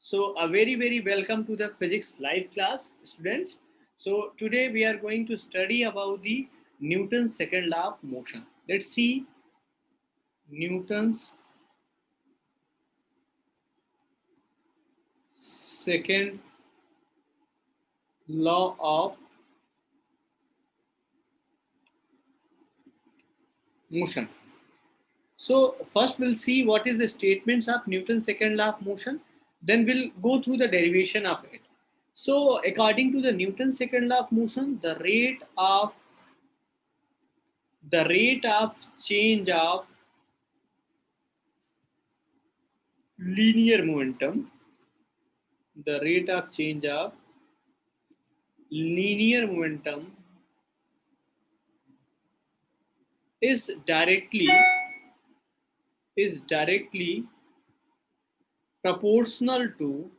So a very welcome to the physics live class, students. So today we are going to study about the Newton's second law of motion. Let's see Newton's second law of motion. So first we'll see what is the statements of Newton's second law of motion. Then we'll go through the derivation of it. So according to the Newton's second law of motion, the rate of change of linear momentum, the rate of change of linear momentum is directly proportional to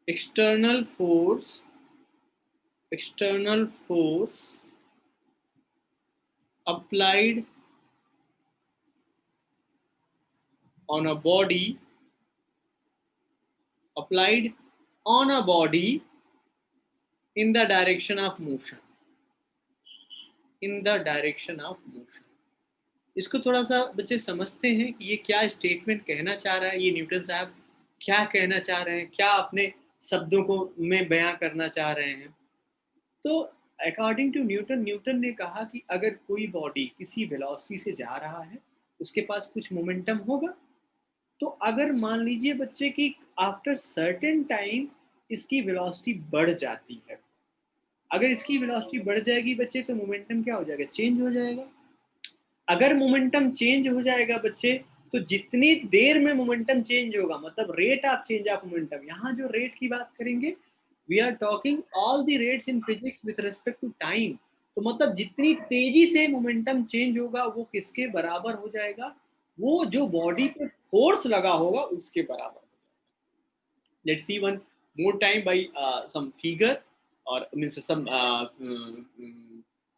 external force applied on a body applied on a body in the direction of motion इसको थोड़ा सा बच्चे समझते हैं कि ये क्या statement कहना चाह रहा है, ये न्यूटन साहब क्या कहना चाह रहे हैं, क्या अपने शब्दों को में बयां करना चाह रहे हैं। तो अकॉर्डिंग टू न्यूटन ने कहा कि अगर कोई बॉडी किसी वेलोसिटी से जा रहा है, उसके पास कुछ मोमेंटम होगा। तो अगर मान लीजिए बच्चे कि आफ्टर सर्टेन टाइम इसकी वेलोसिटी बढ़ जाती है, अगर इसकी वेलोसिटी बढ़ जाएगी बच्चे तो मोमेंटम क्या हो जाएगा, चेंज हो जाएगा। अगर मोमेंटम चेंज हो जाएगा बच्चे तो जितनी देर में मोमेंटम चेंज होगा, मतलब rate of change of momentum, यहाँ जो रेट की बात करेंगे, we are talking all the rates in physics with respect to time. तो मतलब जितनी तेजी से मोमेंटम चेंज होगा वो किसके बराबर हो जाएगा, वो जो बॉडी पे फोर्स लगा होगा उसके बराबर हो जाएगा। Let's see one more time by some figure और means some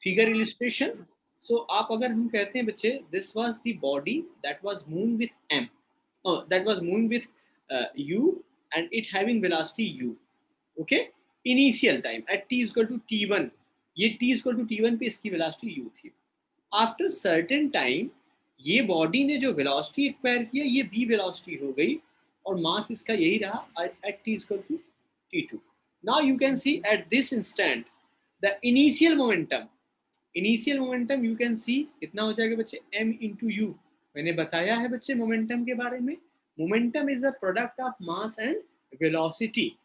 figure illustration. So आप अगर हम कहते हैं बच्चे this was the body that was moving with M, that was moving with u and it having velocity u. Okay, initial time at t is equal to t1, ये t is equal to t1 पे इसकी velocity u थी। After certain time ये body ने जो velocity acquire किया ये v velocity हो गई और मास इसका यही रहा at t is equal to t2। now you can see at this instant the initial momentum you can see कितना हो जाएगा बच्चे, m इंटू यू। मैंने बताया है बच्चे मोमेंटम के बारे में, momentum is the product of mass and velocity.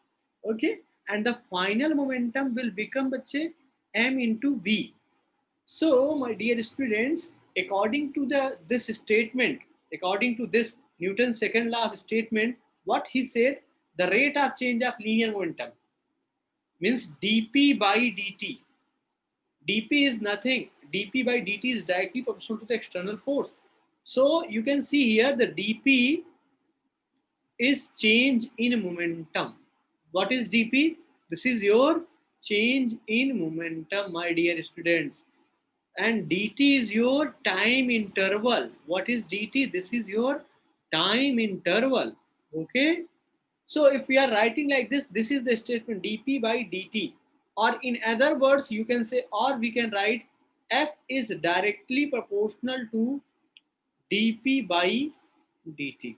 Okay, and the final momentum will become बच्चे m into v। So my dear students, according to this statement, according to this Newton's second law of statement, what he said, the rate of change of linear momentum means dp by dt. dp is nothing, dp by dt is directly proportional to the external force. So you can see here the dp is change in momentum. What is dp? This is your change in momentum, my dear students. And dt is your time interval. What is dt? This is your time interval. Okay, so if we are writing like this is the statement dp by dt, or in other words you can say, or we can write f is directly proportional to dp by dt.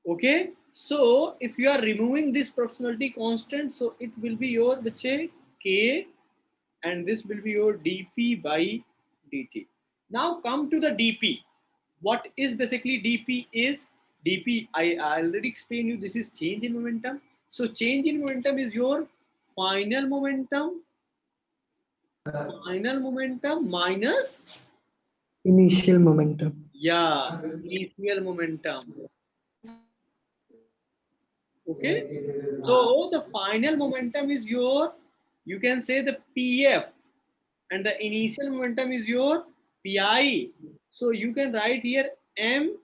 Okay, so if you are removing this proportionality constant, so it will be your k, and this will be your dp by dt. Now come to the dp. What is basically dp is, dp I already explained you, this is change in momentum. So change in momentum is your final momentum minus initial momentum. Initial momentum. Okay, so the final momentum is your, you can say the pf, and the initial momentum is your pi. So you can write here m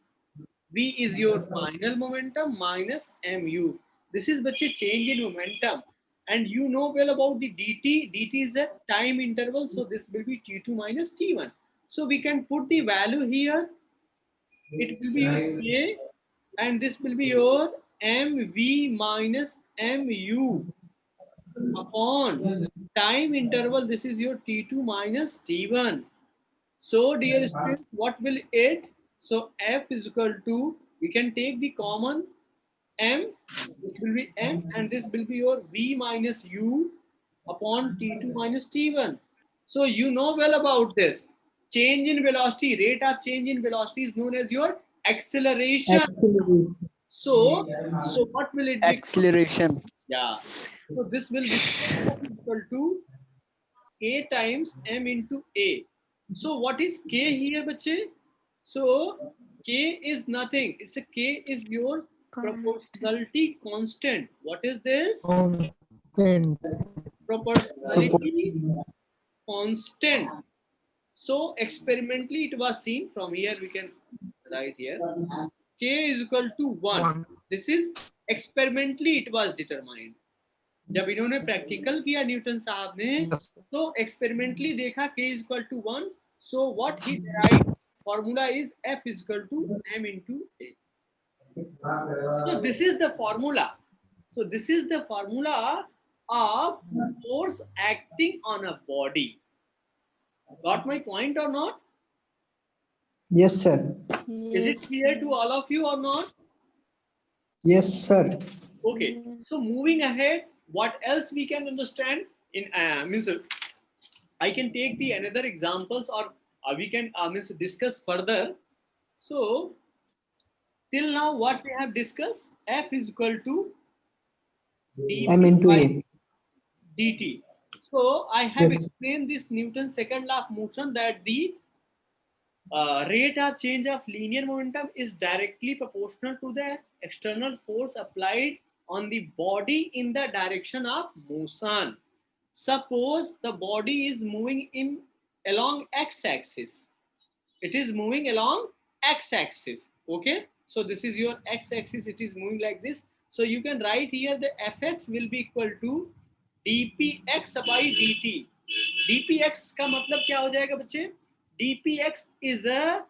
v is your final momentum minus mu. This is bache change in momentum, and you know well about the dt. dt is a time interval, so this will be t2 minus t1. So we can put the value here. It will be your K, and this will be your mv minus mu upon time interval. This is your t2 minus t1. So dear students, what will it? So f is equal to, we can take the common m, this will be m, and this will be your v minus u upon t2 minus t1. So you know well about this. Change in velocity, rate of change in velocity is known as your acceleration. Acceleration. So what will it be? Acceleration. Yeah. So this will be equal to k times m into a. So what is k here, bache? So k is nothing. It's a k is your proportionality constant. What is this? Constant. Proportionality constant. So experimentally it was seen. From here we can write here k is equal to 1. This is experimentally it was determined. जब इन्होंने practical किया Newton साहब ने, तो experimentally देखा k is equal to 1. So what he derived formula is f is equal to m into a. So this is the formula. So this is the formula of force acting on a body. Got my point or not? Yes, sir. Is it clear to all of you or not? Yes, sir. Okay. So moving ahead, what else we can understand in means I can take the another examples, or we can means discuss further. So till now what we have discussed, f is equal to M into by A. dt. So I have Yes. explained this Newton's second law of motion, that the rate of change of linear momentum is directly proportional to the external force applied on the body in the direction of motion. Suppose the body is moving in along x-axis. It is moving along x-axis. Okay. So this is your x-axis. It is moving like this. So you can write here the fx will be equal to dpx by dt. dpx का मतलब क्या हो जाएगा बच्चे? dpx is a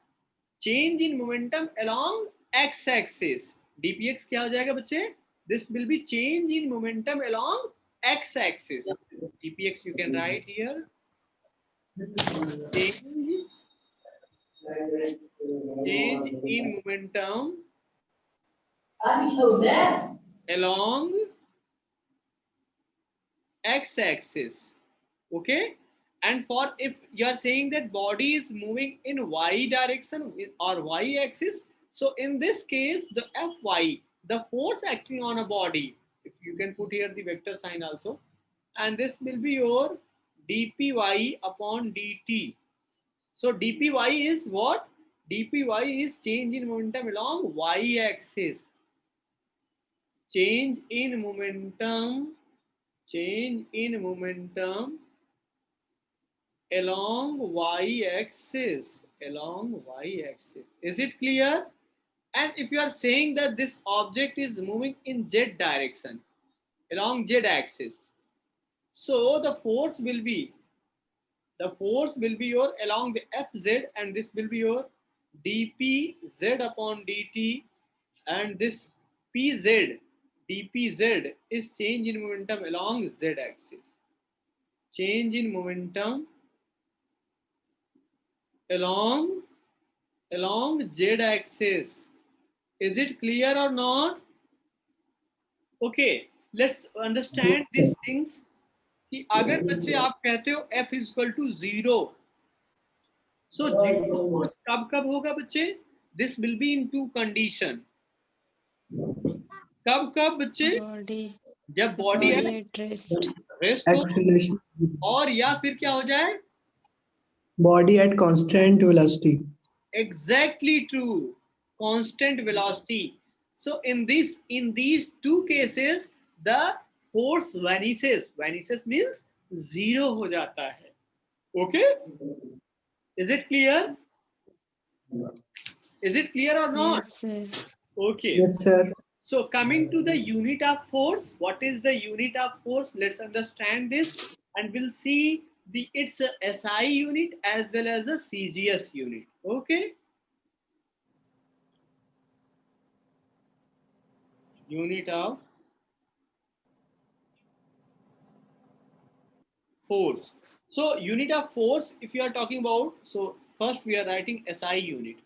change in momentum along x-axis. dpx क्या हो जाएगा बच्चे? This will be change in momentum along x-axis. dpx you can write here. Change in momentum along x-axis. Okay. And for if you are saying that body is moving in y direction or y axis, so in this case the Fy, the force acting on a body, if you can put here the vector sign also, and this will be your dpy upon dt. So dpy is what? dpy is change in momentum along y axis. Change in momentum along y-axis. Is it clear? And if you are saying that this object is moving in z direction along z axis, so the force will be your along the fz, and this will be your dpz upon dt, and this dpz is change in momentum along z axis. Change in momentum along z axis. Is it clear or not? Okay, let's understand these things. कि अगर बच्चे आप कहते हो f is equal to 0, so 0 force कब होगा बच्चे? This will be in two condition. कब बच्चे? जब बॉडी रेस्ट हो, Acceleration. और या फिर क्या हो जाए? Body at constant velocity. Exactly true. Constant velocity. So in these two cases, the force vanishes. Vanishes means zero हो जाता है. Okay? Is it clear? Is it clear or not? Yes, sir. Okay. Yes, sir. So coming to the unit of force, what is the unit of force? Let's understand this, and we'll see it's a SI unit as well as a CGS unit. Okay. Unit of force. So unit of force, if you are talking about, so first we are writing SI unit.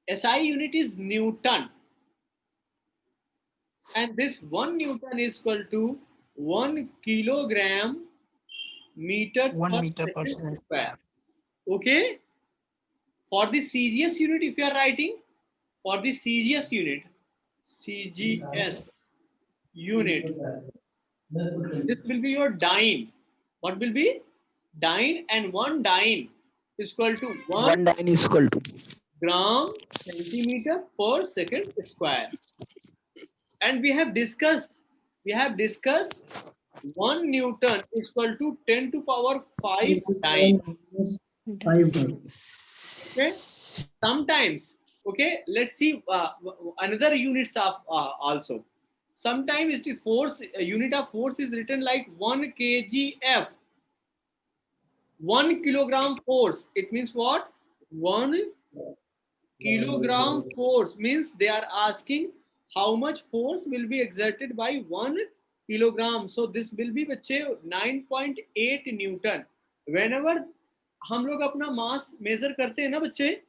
SI unit is Newton, and this 1 Newton is equal to 1 kilogram meter 1 per meter per second second. square. Okay. For the CGS unit, if you are writing for the CGS unit, CGS unit, this will be your dyne. What will be? Dyne, and one dyne is equal to 1 1 dyne is equal to gram centimeter per second square. And we have discussed 1 Newton is equal to 10 to power 5 dyne. Okay. Sometimes, okay, let's see another units of also. Sometimes the force unit of force is written like 1 kgf, 1 kilogram force. It means what? 1 kilogram force means they are asking how much force will be exerted by 1 kilogram. So this will be बच्चे 9.8 Newton. Whenever हम लोग अपना मास major करते हैं ना बच्चे,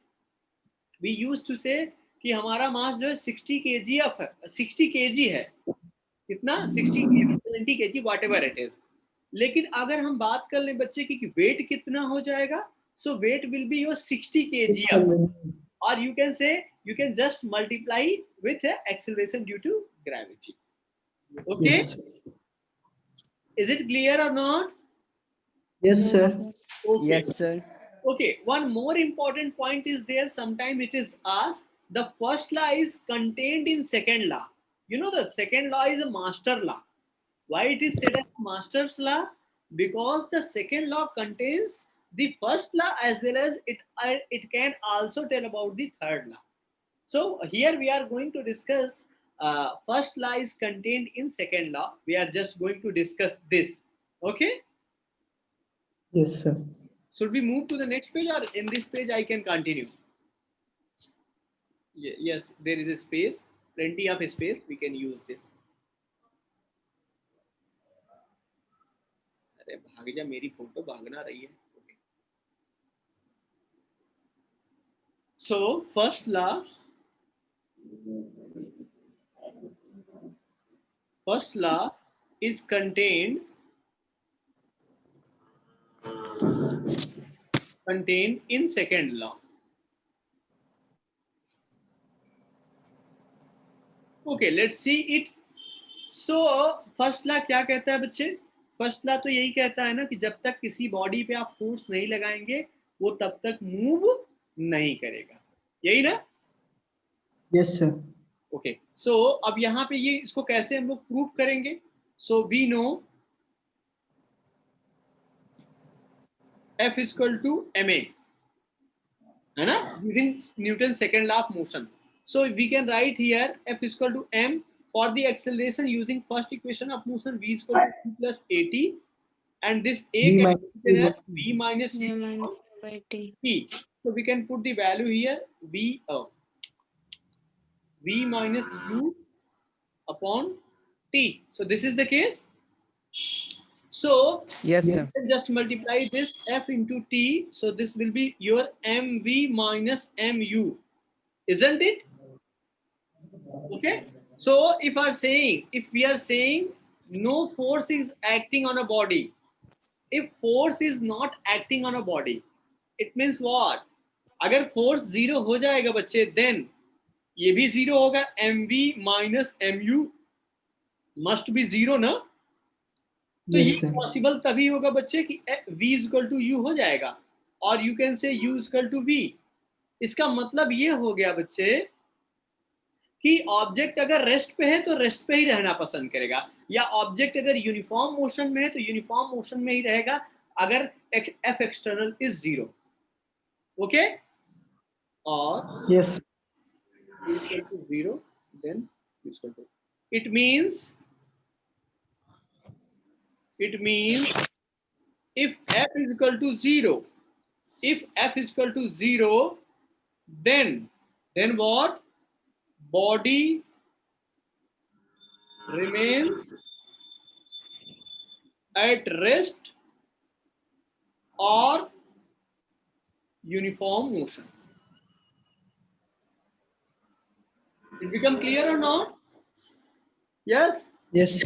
we used to say कि हमारा मास जो है 60 kg है, 60 kg है. कितना? 60 kg, 70 kg, what ever it is. लेकिन अगर हम बात कर लें बच्चे की वेट कितना हो जाएगा, so weight will be your 60 kg, or you can just multiply with acceleration due to gravity. Okay. Yes. Is it clear or not? Yes, sir. Okay. Yes, sir. Okay, one more important point is there. Sometimes it is asked, the first law is contained in second law. You know, the second law is a master law. Why it is said as master's law? Because the second law contains the first law as well as it can also tell about the third law. So here we are going to discuss first law is contained in second law. We are just going to discuss this. Okay. Yes, sir. Should we move to the next page, or in this page I can continue? Yes, there is a space, plenty of space. We can use this. अरे भाग जा, मेरी photo भागना रही है. Okay. So first law is contained in second law. Okay, let's see it. So first law क्या कहता है बच्चे? फर्स्ट लॉ तो यही कहता है ना कि जब तक किसी बॉडी पे आप फोर्स नहीं लगाएंगे वो तब तक मूव नहीं करेगा. यही ना? Yes, sir. ओके. सो अब यहाँ पे ये इसको कैसे हम लोग प्रूव करेंगे? So we know F is equal to ma, है ना, using Newton's second law of motion. So we can write here F is equal to m for the acceleration using first equation of motion, v is equal to c plus at, and this a V can be written as minus v minus v u minus by t. t. So we can put the value here v minus u upon t. So this is the case. So Yes, Yes. sir. just multiply this f into t. So this will be your mv minus mu, isn't it? Okay. So if we are saying no force is acting on a body, if force is not acting on a body, it means what? अगर force zero हो जाएगा बच्चे, then ये भी zero होगा. mv minus mu must be zero ना. तो Yes, ये sir. पॉसिबल तभी होगा बच्चे कि v is equal to u हो जाएगा, और you can say u is equal to v. इसका मतलब ये हो गया बच्चे कि ऑब्जेक्ट अगर रेस्ट पे है तो रेस्ट पे ही रहना पसंद करेगा, या ऑब्जेक्ट अगर यूनिफॉर्म मोशन में है तो यूनिफॉर्म मोशन में ही रहेगा अगर F external is zero. Okay. और Yes. equal to 0, then equal to. It means if F is equal to 0, if F is equal to 0, then what? Body remains at rest or uniform motion. It become clear or not? Yes? Yes.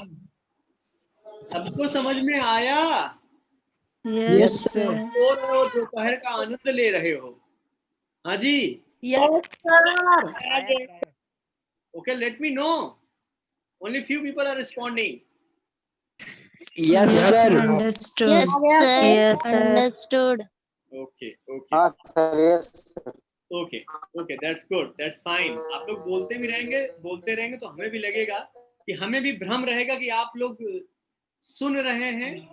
सबको समझ में आया? Yes, sir. सो रहे हो, दोपहर का आनंद ले रहे हो? हाँ जी? Yes, sir. Okay, let me know. Only few people are responding. Yes, sir. Understood. Yes, sir. Yes, sir. Understood. Okay, okay. हाँ sir yes okay okay, that's good, that's fine. आप लोग बोलते रहेंगे तो हमें भी लगेगा कि हमें भी भ्रम रहेगा कि आप लोग सुन रहे हैं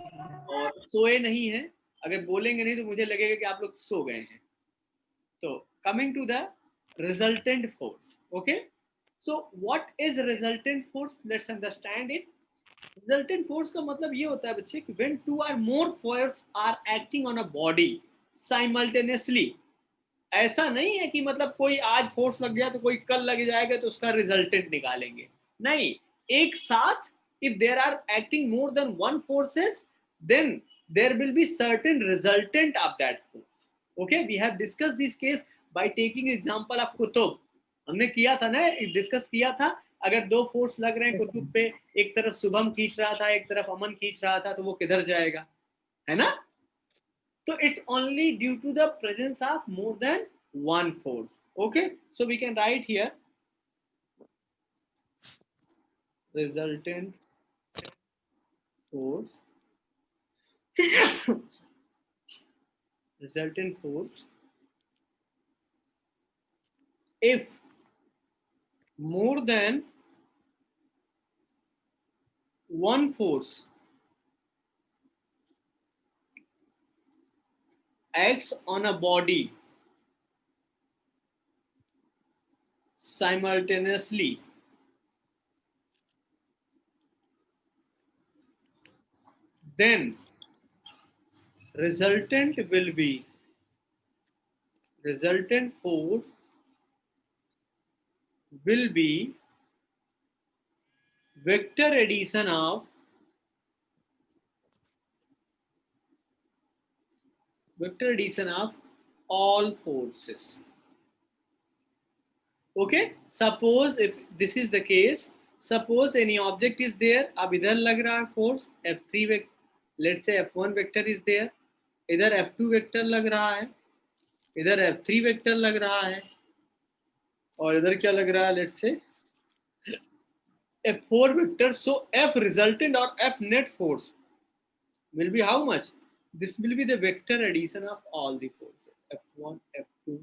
और सोए नहीं हैं. अगर बोलेंगे नहीं तो मुझे लगेगा कि आप लोग सो गए हैं. तो coming to the resultant force. Okay, so what is resultant force? Let's understand it. Resultant force का मतलब ये होता है बच्चे कि when two or more force are acting on a body simultaneously. ऐसा नहीं है कि मतलब कोई आज फोर्स लग गया तो कोई कल लग जाएगा तो उसका रिजल्टेंट निकालेंगे. नहीं, एक साथ if there are acting more than one forces, then there will be certain resultant of that force. Okay, we have discussed this case by taking example of kutub. हमने किया था ना, डिस्कस किया था. अगर दो फोर्स लग रहे हैं कुतुब पे, एक तरफ शुभम खींच रहा था, एक तरफ अमन खींच रहा था, तो वो किधर जाएगा, है ना? So it's only due to the presence of more than one force. Okay, so we can write here resultant force resultant force if more than one force acts on a body simultaneously, then resultant force will be vector addition of all forces. Okay, suppose if this is the case, suppose any object is there. अब इधर लग रहा है force F3 let's say F1 vector is there, इधर F2 vector लग रहा है, इधर F3 vector लग रहा है, और इधर क्या लग रहा है, let's say F4 vector. So F resultant or F net force will be how much? This will be the vector addition of all the forces, F1 F2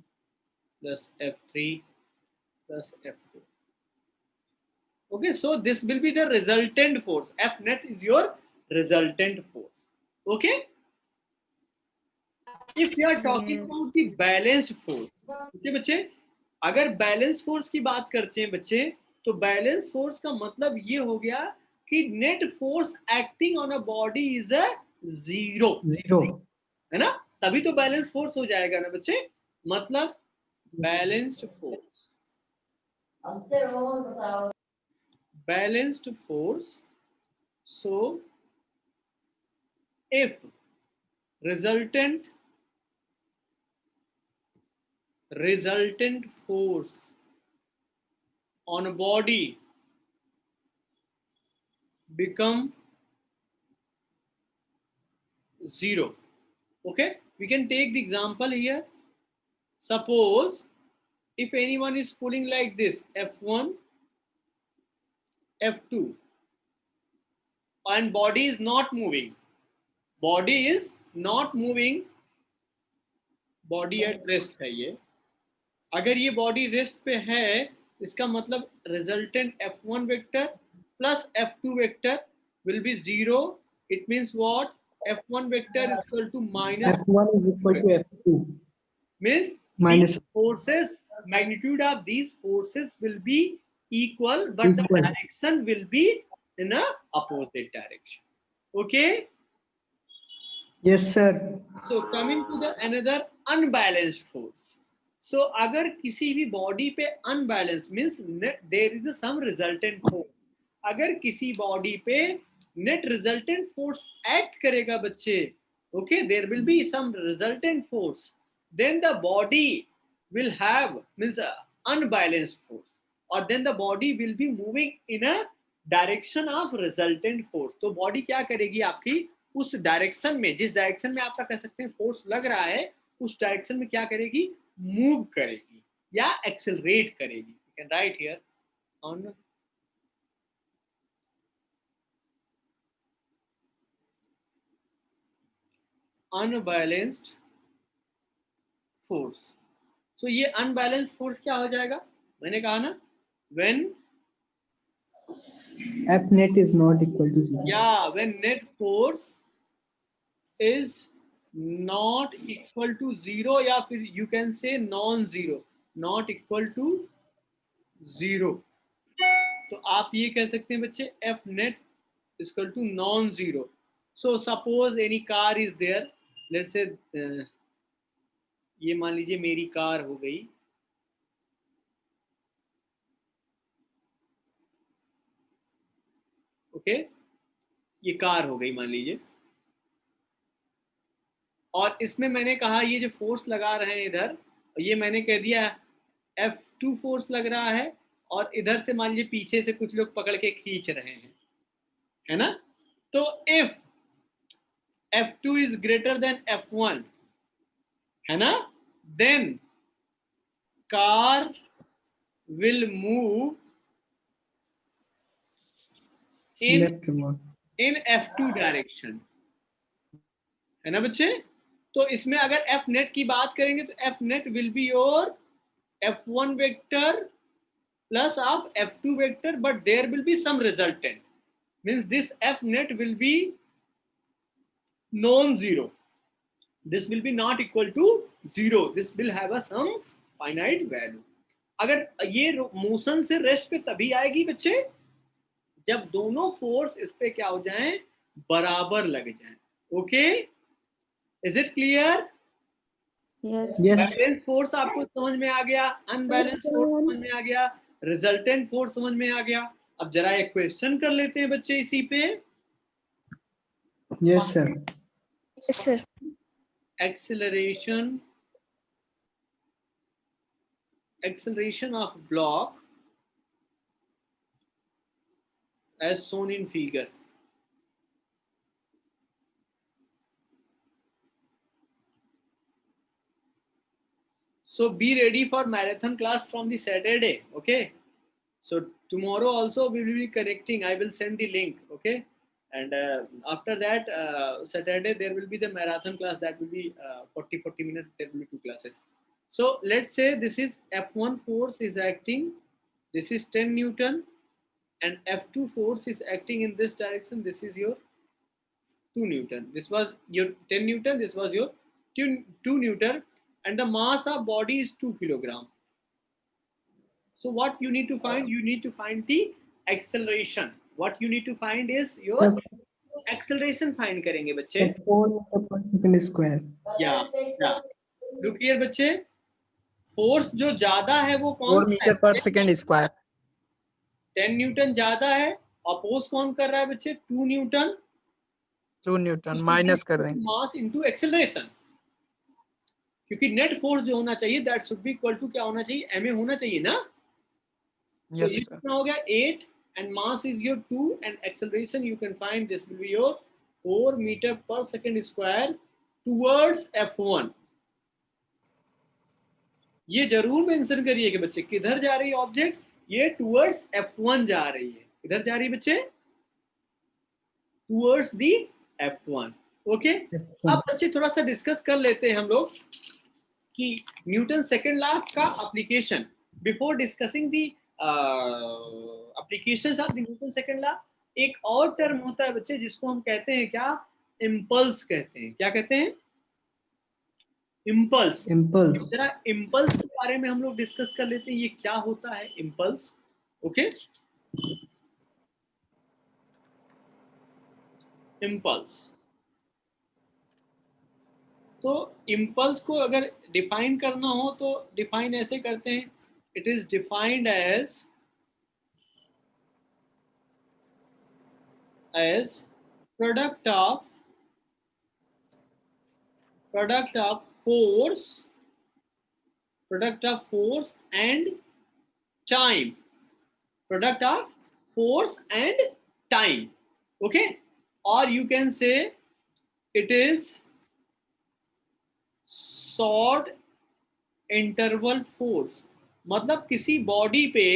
plus F3 plus F4. Okay, so this will be the resultant force. F net is your resultant force. Okay, if we are talking about the balanced force, okay बच्चे, अगर balance force की बात करते हैं बच्चे, तो balance force का मतलब ये हो गया कि net force acting on a body is a zero. है ना? तभी तो बैलेंस फोर्स हो जाएगा ना बच्चे. मतलब balanced force, balanced force. So if resultant force on a body become zero. Okay, we can take the example here. Suppose if anyone is pulling like this, F1 F2, and body is not moving, body at rest है ये. अगर ये body rest पे है, इसका मतलब resultant F1 vector plus F2 vector will be 0. It means what? F1 vector is equal to minus F1 is equal to F2. Means Minus. these forces, magnitude of these forces will be equal, but the direction will be in a opposite direction. Okay? Yes, sir. So coming to the another unbalanced force. So अगर किसी भी body पे unbalanced means there is some resultant force. अगर किसी body पे net resultant force act करेगा बच्चे, okay, there will be some resultant force, then the body will have means unbalanced force, or then the body will be moving in a direction of resultant force. तो body क्या करेगी आपकी, उस direction में, जिस direction में आपका कह सकते हैं फोर्स लग रहा है, उस डायरेक्शन में क्या करेगी, मूव करेगी या एक्सेलरेट करेगी. You can write here on unbalanced force. So ये अनबैलेंस्ड फोर्स क्या हो जाएगा, मैंने कहा ना, when F net is not equal to 0. yeah, when net force is not equal to 0, या फिर you can say non-zero, not equal to 0. तो आप ये कह सकते हैं बच्चे F net is equal to non-zero. So suppose any car is there, let's say ये मान लीजिए मेरी कार हो गई, ओके, ये कार हो गई मान लीजिए, और इसमें मैंने कहा ये जो फोर्स लगा रहे हैं इधर, ये मैंने कह दिया F2 फोर्स लग रहा है, और इधर से मान लीजिए पीछे से कुछ लोग पकड़ के खींच रहे हैं, है ना. तो if F2 is greater than F1, है ना, then car will move in F2 direction, है ना बच्चे. तो इसमें अगर F नेट की बात करेंगे तो F net will be your F1 vector plus of F2 vector, but there will be some resultant, means this F net will be non-zero, this will be not equal to 0, this will have a some finite value. अगर ये motion से rest पे तभी आएगी बच्चे जब दोनों force इस पे क्या हो जाएं, बराबर लग जाएं. Okay, is it clear? Yes. Balance force आपको समझ में आ गया, अनबैलेंस फोर्स समझ में आ गया, रिजल्टेंट फोर्स समझ में आ गया. अब जरा एक क्वेश्चन कर लेते हैं बच्चे इसी पे. Yes, sir. Yes, sir. Acceleration of block as shown in figure. So be ready for marathon class from the Saturday, okay? So tomorrow also we will be connecting, I will send the link, okay? And after that Saturday there will be the marathon class, that will be 40 minutes, there will be 2 classes. So let's say this is F1 force is acting, this is 10 Newton, and F2 force is acting in this direction, this is your 2 Newton, this was your 10 Newton, this was your 2 Newton, and the mass of body is 2 kilogram. So what you need to find, you need to find the acceleration. What you need to find is your acceleration find करेंगे बच्चे. 4 meter per second square. Yeah. Look here बच्चे, force जो ज्यादा है वो कौन 4 metre पर second square. 10 Newton ज्यादा है, अपोज कौन कर रहा है बच्चे, 2 न्यूटन. 2 न्यूटन माइनस कर दें. मास इनटू एक्सेलरेशन, क्योंकि नेट फोर्स जो होना चाहिए that should be equal to क्या होना चाहिए, ma होना चाहिए ना. Yes So sir. कितना हो गया 8, and mass is your 2, and acceleration you can find this will be your 4 meter per second square towards F1. ये जरूर मेंशन करिए कि बच्चे किधर जा रही है ऑब्जेक्ट, ये टुवर्ड्स F1 जा रही है. किधर जा रही है बच्चे, टुवर्ड्स दी F1. ओके, अब बच्चे थोड़ा सा डिस्कस कर लेते हैं हम लोग कि न्यूटन सेकंड लॉ का application. Before discussing the applications of the Newton second law, एक और टर्म होता है बच्चे जिसको हम कहते हैं क्या, इम्पल्स कहते हैं. क्या कहते हैं, इम्पल्स. जरा इम्पल्स के बारे में हम लोग डिस्कस कर लेते हैं, ये क्या होता है इम्पल्स. Okay, impulse. तो इम्पल्स को अगर डिफाइन करना हो तो डिफाइन ऐसे करते हैं, it is defined as product of force and time, product of force and time, okay, or you can say it is short interval force, मतलब किसी बॉडी पे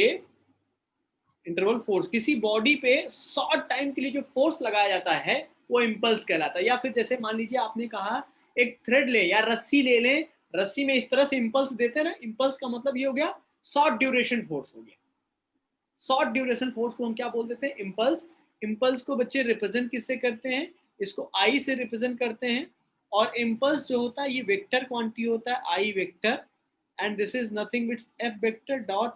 इंटरवल फोर्स, किसी बॉडी पे शॉर्ट टाइम के लिए जो फोर्स लगाया जाता है वो इम्पल्स कहलाता है। या फिर जैसे मान लीजिए आपने कहा एक थ्रेड ले या रस्सी ले लें, रस्सी में इस तरह से इम्पल्स देते हैं ना, इम्पल्स का मतलब ये हो गया शॉर्ट ड्यूरेशन फोर्स हो गया। शॉर्ट ड्यूरेशन फोर्स को हम क्या बोल देते हैं? इम्पल्स। इम्पल्स को बच्चे रिप्रेजेंट किससे करते हैं? इसको आई से रिप्रेजेंट करते हैं। और इम्पल्स जो होता है ये वेक्टर क्वांटिटी होता है, I vector, and this is nothing but F vector dot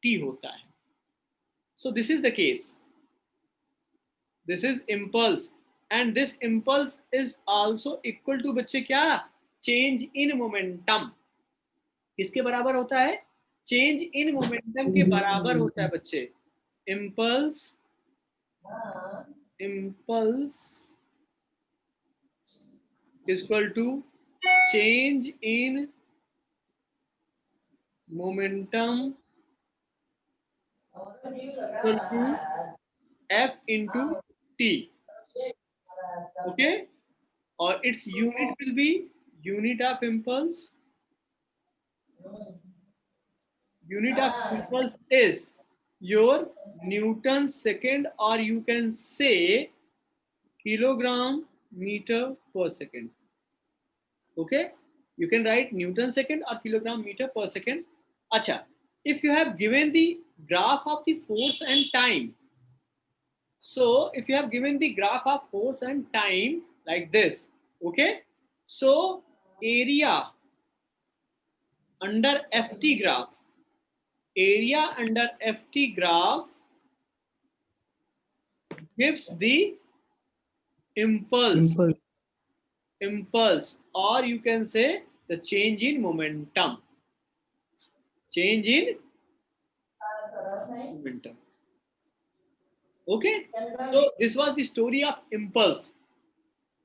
T होता है। So this is the case. This is impulse, and this impulse is also equal to बच्चे क्या? Change in momentum. किसके बराबर होता है? Change in momentum के बराबर होता है बच्चे। Impulse is equal to change in momentum equal to F into T. Okay, or its unit will be unit of impulse. Unit of impulse is your Newton second, or you can say kilogram meter per second. Okay, you can write Newton second or kilogram meter per second. Acha, if you have given the graph of the force and time, so if you have given the graph of force and time like this, okay, so area under ft graph, area under ft graph gives the impulse, or you can say the change in momentum, change in momentum. Okay, so this was the story of impulse.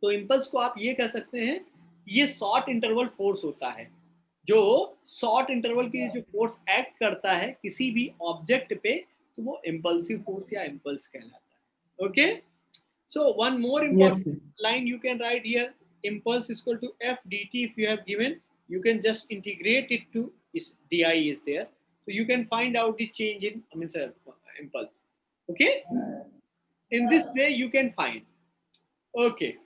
तो impulse को आप ये कह सकते हैं, ये short interval force होता है, जो शॉर्ट इंटरवल के लिए जो फोर्स एक्ट करता है किसी भी ऑब्जेक्ट पे, तो वो इम्पल्सिव फोर्स या इम्पल्स कहलाता है। Okay, so one more important line you can write here, impulse is equal to f dt. If you have given, you can just integrate it to di is there, so you can find out the change in impulse. Okay, in this way you can find. Okay,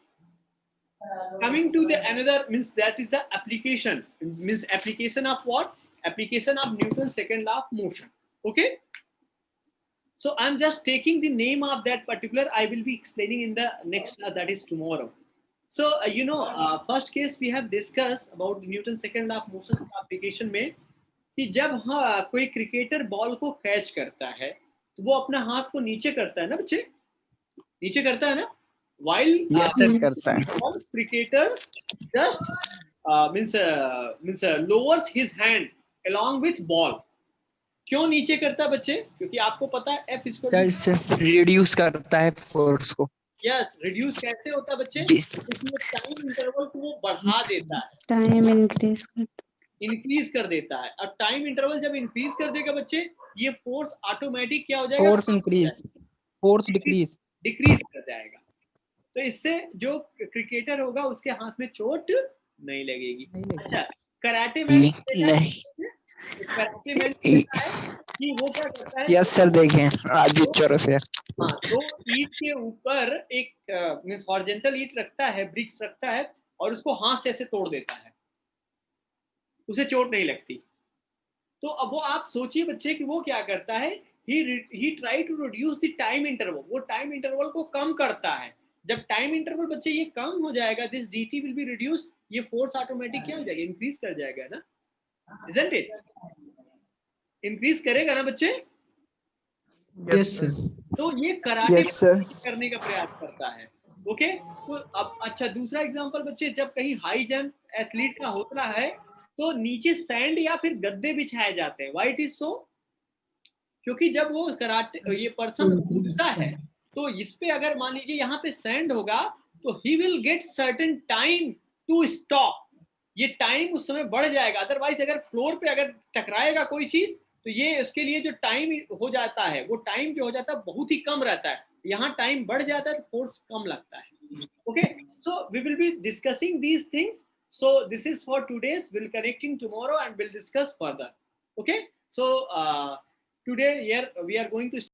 coming to the another, means that is the application, means application of what? Application of Newton's second law of motion. Okay, so I'm just taking the name of that particular, I will be explaining in the next class, that is tomorrow. So first case we have discussed about Newton's second law of motion application में, कि जब कोई cricketer ball को catch करता है तो वो अपना हाथ को नीचे करता है ना बच्चे, नीचे करता है ना, while करता है। cricketers just means lowers his hand along with ball. क्यों नीचे करता है बच्चे? क्योंकि आपको पता है F इसको रिड्यूस करता है फोर्स को। यस, रिड्यूस कैसे होता है बच्चे? टाइम इंटरवल को वो बढ़ा देता है, टाइम इंक्रीज कर देता है। और टाइम इंटरवल जब इंक्रीज कर देगा बच्चे, ये फोर्स ऑटोमेटिक क्या हो जाएगा? फोर्स इंक्रीज, फोर्स डिक्रीज कर जाएगा। तो इससे जो क्रिकेटर होगा उसके हाथ में चोट नहीं लगेगी। अच्छा, कराटे में कराटे में कि वो क्या करता है? यस सर, देखें आज चोरों से। हाँ, तो ईट के ऊपर एक मींस हॉरिजॉन्टल ईट रखता है, ब्रिक्स रखता है, और उसको हाथ से ऐसे तोड़ देता है, उसे चोट नहीं लगती। तो अब वो आप सोचिए बच्चे कि वो क्या करता है, he try to reduce the time interval, वो टाइम इंटरवल को कम करता है। जब टाइम इंटरवल बच्चे ये कम हो जाएगा, this dt will be reduced, ये फोर्स ऑटोमेटिक क्या हो जाएगा? इंक्रीज कर जाएगा ना, isn't it? इंक्रीज करेगा ना बच्चे? Yes sir. तो ये कराटे करने का प्रयास करता है। ओके तो अब अच्छा दूसरा एग्जांपल बच्चे, जब कहीं हाई जंप एथलीट का होता है तो नीचे सैंड या फिर गद्दे बिछाए जाते हैं। Why it is so? क्योंकि जब वो कराटे ये पर्सन कूदता है तो इस पे अगर मान लीजिए यहाँ पे सैंड होगा तो he will get certain time to stop, ये टाइम उस समय बढ़ जाएगा। अदरवाइज अगर फ्लोर पे अगर टकराएगा कोई चीज तो ये उसके लिए जो टाइम हो जाता है वो टाइम जो हो जाता है बहुत ही कम रहता है, यहाँ टाइम बढ़ जाता है तो फोर्स कम लगता है। Okay, so we will be discussing these things. So this is for today's. We'll connecting tomorrow and we'll discuss further. Okay, so today here we are going to